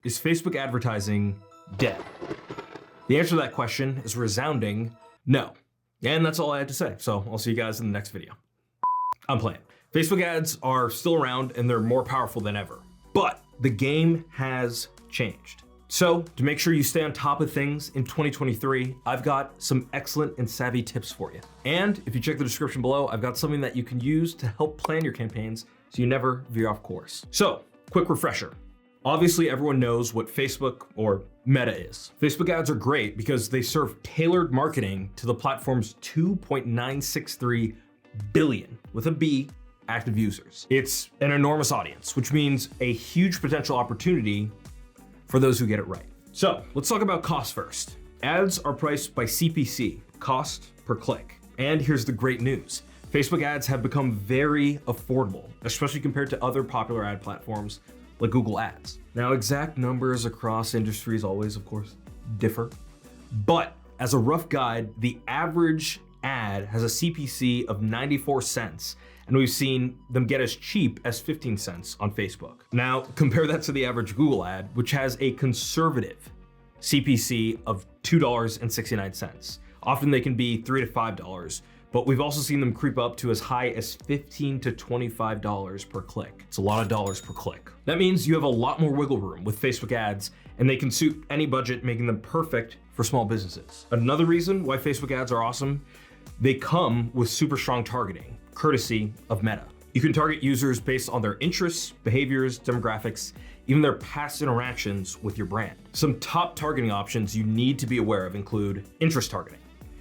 Is Facebook advertising dead? The answer to that question is a resounding no. And that's all I had to say. So I'll see you guys in the next video. I'm playing. Facebook ads are still around and they're more powerful than ever, but the game has changed. So to make sure you stay on top of things in 2023, I've got some excellent and savvy tips for you. And if you check the description below, I've got something that you can use to help plan your campaigns so you never veer off course. So, quick refresher. Obviously, everyone knows what Facebook or Meta is. Facebook ads are great because they serve tailored marketing to the platform's 2.963 billion, with a B, active users. It's an enormous audience, which means a huge potential opportunity for those who get it right. So let's talk about cost first. Ads are priced by CPC, cost per click. And here's the great news. Facebook ads have become very affordable, especially compared to other popular ad platforms like Google Ads. Now, exact numbers across industries always, of course, differ. But as a rough guide, the average ad has a CPC of 94 cents, and we've seen them get as cheap as 15 cents on Facebook. Now, compare that to the average Google ad, which has a conservative CPC of $2.69. Often they can be $3 to $5, but we've also seen them creep up to as high as $15 to $25 per click. It's a lot of dollars per click. That means you have a lot more wiggle room with Facebook ads, and they can suit any budget, making them perfect for small businesses. Another reason why Facebook ads are awesome, they come with super strong targeting, courtesy of Meta. You can target users based on their interests, behaviors, demographics, even their past interactions with your brand. Some top targeting options you need to be aware of include interest targeting,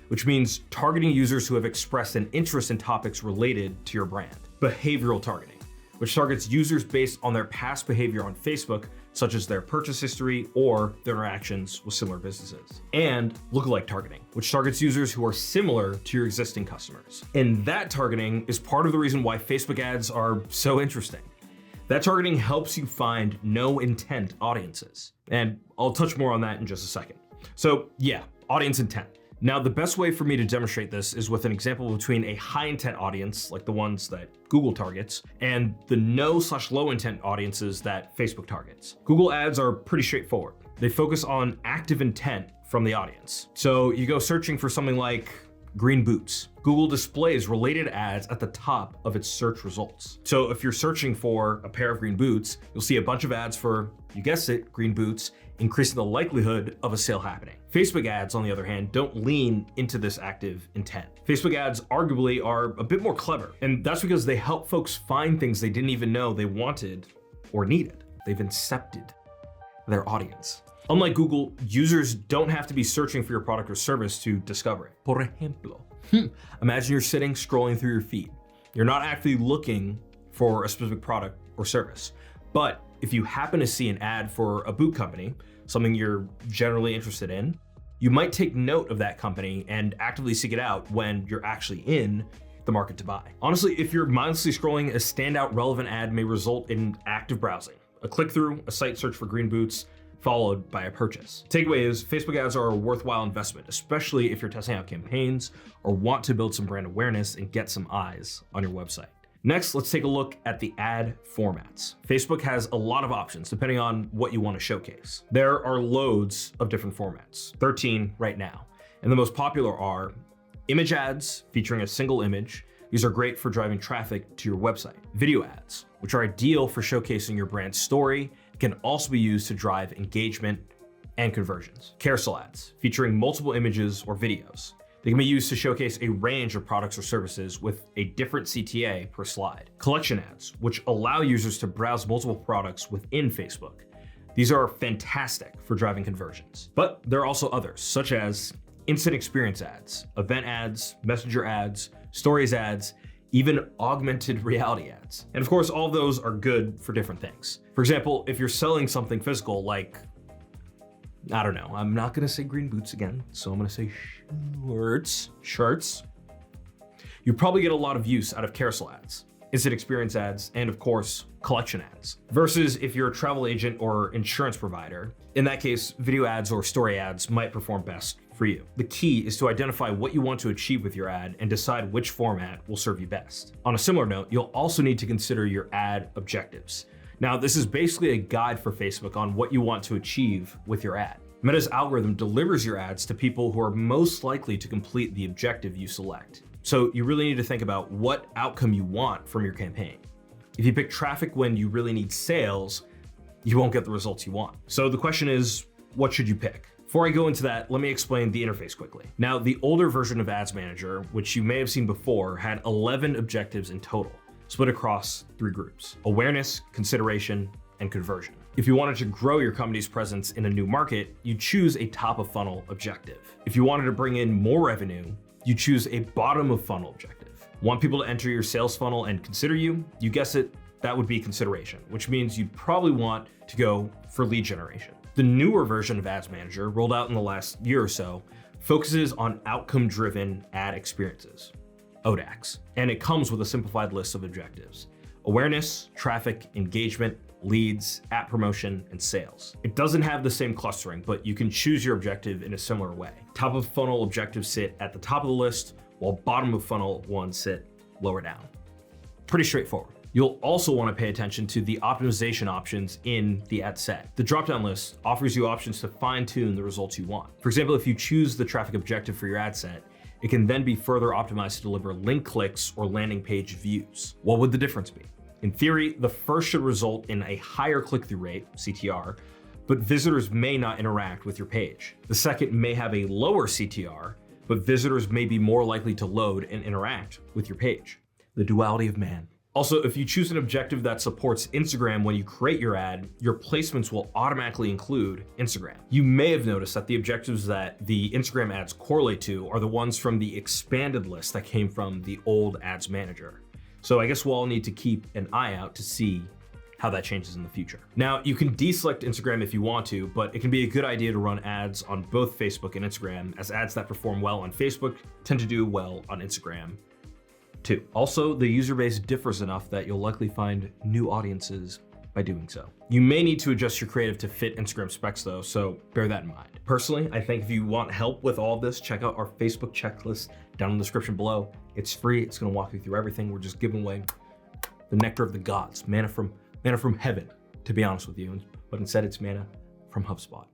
which means targeting users who have expressed an interest in topics related to your brand. Behavioral targeting, which targets users based on their past behavior on Facebook, such as their purchase history or their interactions with similar businesses. And lookalike targeting, which targets users who are similar to your existing customers. And that targeting is part of the reason why Facebook ads are so interesting. That targeting helps you find no intent audiences. And I'll touch more on that in just a second. So yeah, audience intent. Now, the best way for me to demonstrate this is with an example between a high intent audience, like the ones that Google targets, and the no/low intent audiences that Facebook targets. Google ads are pretty straightforward. They focus on active intent from the audience. So you go searching for something like green boots. Google displays related ads at the top of its search results. So if you're searching for a pair of green boots, you'll see a bunch of ads for, you guessed it, green boots, increasing the likelihood of a sale happening. Facebook ads, on the other hand, don't lean into this active intent. Facebook ads arguably are a bit more clever, and that's because they help folks find things they didn't even know they wanted or needed. They've incepted their audience. Unlike Google, users don't have to be searching for your product or service to discover it. Por ejemplo, imagine you're sitting scrolling through your feed. You're not actually looking for a specific product or service, but if you happen to see an ad for a boot company, something you're generally interested in, you might take note of that company and actively seek it out when you're actually in the market to buy. Honestly, if you're mindlessly scrolling, a standout relevant ad may result in active browsing, a click through, a site search for green boots, followed by a purchase. Takeaway is Facebook ads are a worthwhile investment, especially if you're testing out campaigns or want to build some brand awareness and get some eyes on your website. Next, let's take a look at the ad formats. Facebook has a lot of options depending on what you want to showcase. There are loads of different formats, 13 right now. And the most popular are image ads featuring a single image. These are great for driving traffic to your website. Video ads, which are ideal for showcasing your brand story, can also be used to drive engagement and conversions. Carousel ads, featuring multiple images or videos. They can be used to showcase a range of products or services with a different CTA per slide. Collection ads, which allow users to browse multiple products within Facebook. These are fantastic for driving conversions. But there are also others, such as instant experience ads, event ads, messenger ads, stories ads, even augmented reality ads. And of course, all of those are good for different things. For example, if you're selling something physical like, I don't know, I'm not gonna say green boots again, so I'm gonna say shirts. You probably get a lot of use out of carousel ads, instant experience ads, and of course, collection ads. Versus if you're a travel agent or insurance provider, in that case, video ads or story ads might perform best for you. The key is to identify what you want to achieve with your ad and decide which format will serve you best. On a similar note, you'll also need to consider your ad objectives. Now, this is basically a guide for Facebook on what you want to achieve with your ad. Meta's algorithm delivers your ads to people who are most likely to complete the objective you select. So you really need to think about what outcome you want from your campaign. If you pick traffic when you really need sales, you won't get the results you want. So the question is, what should you pick? Before I go into that, let me explain the interface quickly. Now, the older version of Ads Manager, which you may have seen before, had 11 objectives in total, split across 3 groups: awareness, consideration, and conversion. If you wanted to grow your company's presence in a new market, you choose a top of funnel objective. If you wanted to bring in more revenue, you choose a bottom of funnel objective. Want people to enter your sales funnel and consider you? You guess it, that would be consideration, which means you'd probably want to go for lead generation. The newer version of Ads Manager, rolled out in the last year or so, focuses on outcome-driven ad experiences, ODAX, and it comes with a simplified list of objectives: awareness, traffic, engagement, leads, app promotion, and sales. It doesn't have the same clustering, but you can choose your objective in a similar way. Top of funnel objectives sit at the top of the list, while bottom of funnel ones sit lower down. Pretty straightforward. You'll also want to pay attention to the optimization options in the ad set. The drop-down list offers you options to fine-tune the results you want. For example, if you choose the traffic objective for your ad set, it can then be further optimized to deliver link clicks or landing page views. What would the difference be? In theory, the first should result in a higher click-through rate, CTR, but visitors may not interact with your page. The second may have a lower CTR, but visitors may be more likely to load and interact with your page. The duality of man. Also, if you choose an objective that supports Instagram when you create your ad, your placements will automatically include Instagram. You may have noticed that the objectives that the Instagram ads correlate to are the ones from the expanded list that came from the old Ads Manager. So I guess we'll all need to keep an eye out to see how that changes in the future. Now, you can deselect Instagram if you want to, but it can be a good idea to run ads on both Facebook and Instagram, as ads that perform well on Facebook tend to do well on Instagram too. Also, the user base differs enough that you'll likely find new audiences by doing so. You may need to adjust your creative to fit Instagram specs though, so bear that in mind. Personally, I think if you want help with all of this, check out our Facebook checklist down in the description below. It's free, it's gonna walk you through everything. We're just giving away the nectar of the gods, manna from heaven, to be honest with you, but instead it's manna from HubSpot.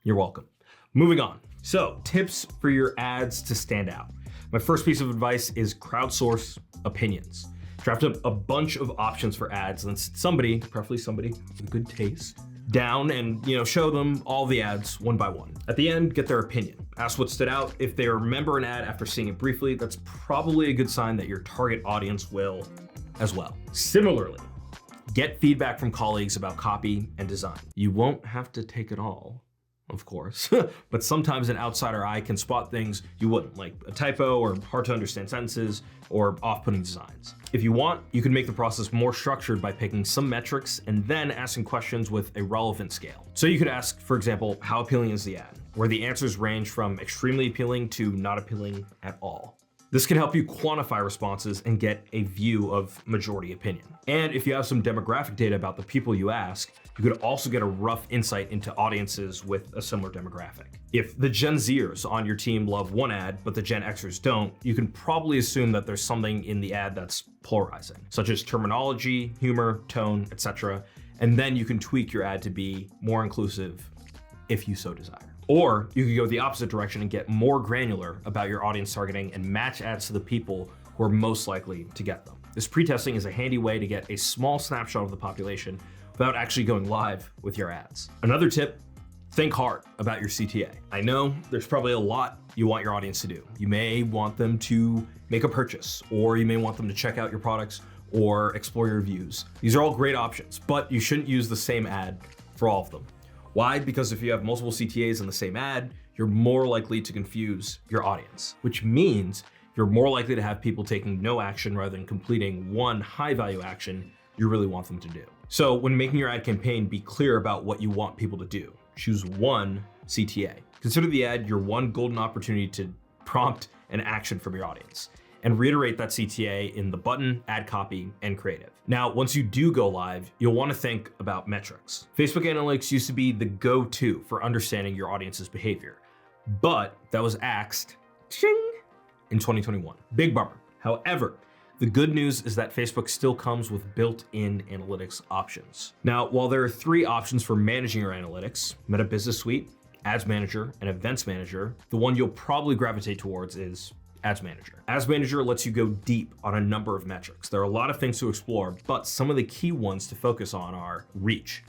You're welcome. Moving on. So, tips for your ads to stand out. My first piece of advice is crowdsource opinions. Draft up a bunch of options for ads, and then somebody, preferably somebody with good taste, down and show them all the ads one by one. At the end, get their opinion. Ask what stood out. If they remember an ad after seeing it briefly, that's probably a good sign that your target audience will as well. Similarly, get feedback from colleagues about copy and design. You won't have to take it all, of course, but sometimes an outsider eye can spot things you wouldn't, like a typo or hard to understand sentences or off-putting designs. If you want, you can make the process more structured by picking some metrics and then asking questions with a relevant scale. So you could ask, for example, how appealing is the ad? Where the answers range from extremely appealing to not appealing at all. This can help you quantify responses and get a view of majority opinion. And if you have some demographic data about the people you ask, you could also get a rough insight into audiences with a similar demographic. If the Gen Zers on your team love one ad, but the Gen Xers don't, you can probably assume that there's something in the ad that's polarizing, such as terminology, humor, tone, etc. And then you can tweak your ad to be more inclusive if you so desire. Or you could go the opposite direction and get more granular about your audience targeting and match ads to the people who are most likely to get them. This pre-testing is a handy way to get a small snapshot of the population without actually going live with your ads. Another tip, think hard about your CTA. I know there's probably a lot you want your audience to do. You may want them to make a purchase, or you may want them to check out your products or explore your reviews. These are all great options, but you shouldn't use the same ad for all of them. Why? Because if you have multiple CTAs in the same ad, you're more likely to confuse your audience, which means you're more likely to have people taking no action rather than completing one high value action you really want them to do. So when making your ad campaign, be clear about what you want people to do. Choose one CTA. Consider the ad your one golden opportunity to prompt an action from your audience, and reiterate that CTA in the button, ad copy, and creative. Now, once you do go live, you'll want to think about metrics. Facebook Analytics used to be the go-to for understanding your audience's behavior, but that was axed in 2021. Big bummer. However, The good news is that Facebook still comes with built-in analytics options. Now, while there are 3 options for managing your analytics, Meta Business Suite, Ads Manager, and Events Manager, the one you'll probably gravitate towards is Ads Manager. Ads Manager lets you go deep on a number of metrics. There are a lot of things to explore, but some of the key ones to focus on are reach.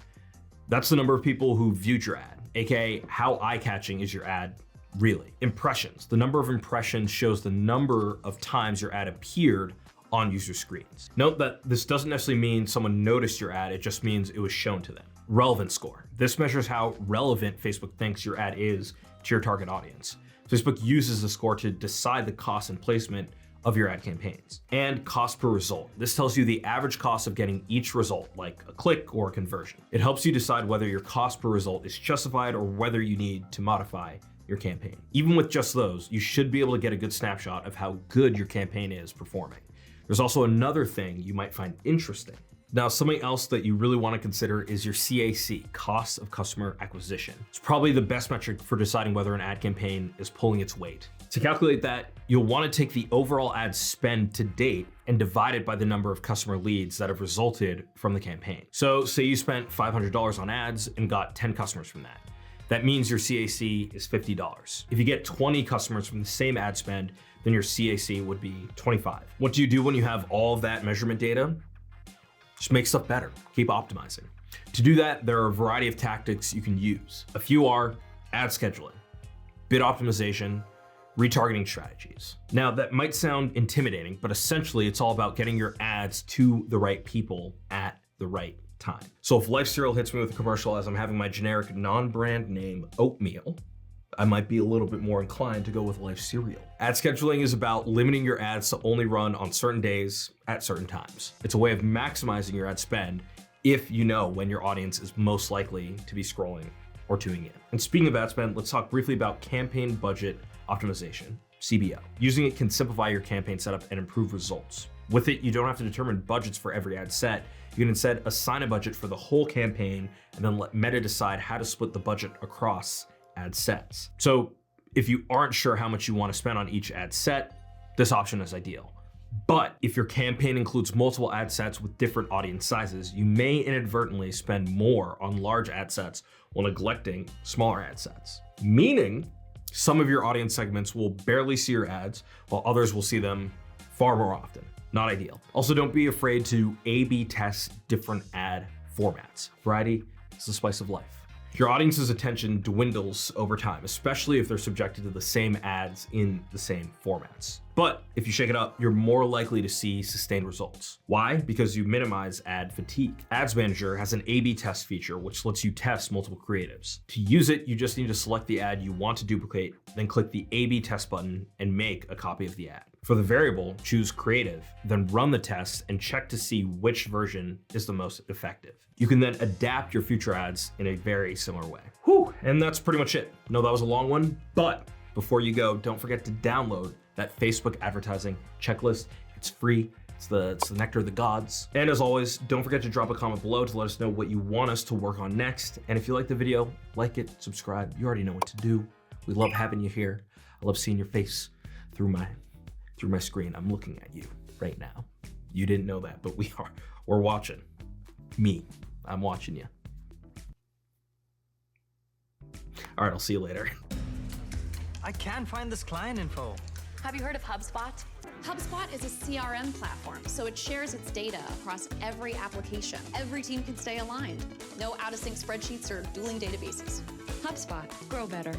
That's the number of people who viewed your ad, aka how eye-catching is your ad really. Impressions. The number of impressions shows the number of times your ad appeared on user screens. Note that this doesn't necessarily mean someone noticed your ad, it just means it was shown to them. Relevance score. This measures how relevant Facebook thinks your ad is to your target audience. Facebook uses the score to decide the cost and placement of your ad campaigns. And cost per result. This tells you the average cost of getting each result, like a click or a conversion. It helps you decide whether your cost per result is justified or whether you need to modify your campaign. Even with just those, you should be able to get a good snapshot of how good your campaign is performing. There's also another thing you might find interesting. Now, something else that you really want to consider is your CAC, cost of customer acquisition. It's probably the best metric for deciding whether an ad campaign is pulling its weight. To calculate that, you'll want to take the overall ad spend to date and divide it by the number of customer leads that have resulted from the campaign. So say you spent $500 on ads and got 10 customers from that. That means your CAC is $50. If you get 20 customers from the same ad spend, then your CAC would be $25. What do you do when you have all of that measurement data? Just make stuff better, keep optimizing. To do that, there are a variety of tactics you can use. A few are ad scheduling, bid optimization, retargeting strategies. Now that might sound intimidating, but essentially it's all about getting your ads to the right people at the right time. So if Life Cereal hits me with a commercial as I'm having my generic non-brand name oatmeal, I might be a little bit more inclined to go with Life Cereal. Ad scheduling is about limiting your ads to only run on certain days at certain times. It's a way of maximizing your ad spend if you know when your audience is most likely to be scrolling or tuning in. And speaking of ad spend, let's talk briefly about campaign budget optimization, CBO. Using it can simplify your campaign setup and improve results. With it, you don't have to determine budgets for every ad set. You can instead assign a budget for the whole campaign and then let Meta decide how to split the budget across ad sets. So if you aren't sure how much you want to spend on each ad set, this option is ideal. But if your campaign includes multiple ad sets with different audience sizes, you may inadvertently spend more on large ad sets while neglecting smaller ad sets. Meaning, some of your audience segments will barely see your ads, while others will see them far more often. Not ideal. Also, don't be afraid to A/B test different ad formats. Variety is the spice of life. Your audience's attention dwindles over time, especially if they're subjected to the same ads in the same formats. But if you shake it up, you're more likely to see sustained results. Why? Because you minimize ad fatigue. Ads Manager has an A/B test feature, which lets you test multiple creatives. To use it, you just need to select the ad you want to duplicate, then click the A/B test button and make a copy of the ad. For the variable, choose creative, then run the test and check to see which version is the most effective. You can then adapt your future ads in a very similar way. Whew, and that's pretty much it. No, that was a long one, but before you go, don't forget to download that Facebook advertising checklist. It's free. It's the nectar of the gods. And as always, don't forget to drop a comment below to let us know what you want us to work on next. And if you like the video, like it, subscribe. You already know what to do. We love having you here. I love seeing your face through my screen. I'm looking at you right now. You didn't know that, but we're watching. Me, I'm watching you. All right, I'll see you later. I can't find this client info. Have you heard of HubSpot? HubSpot is a CRM platform, so it shares its data across every application. Every team can stay aligned. No out-of-sync spreadsheets or dueling databases. HubSpot, grow better.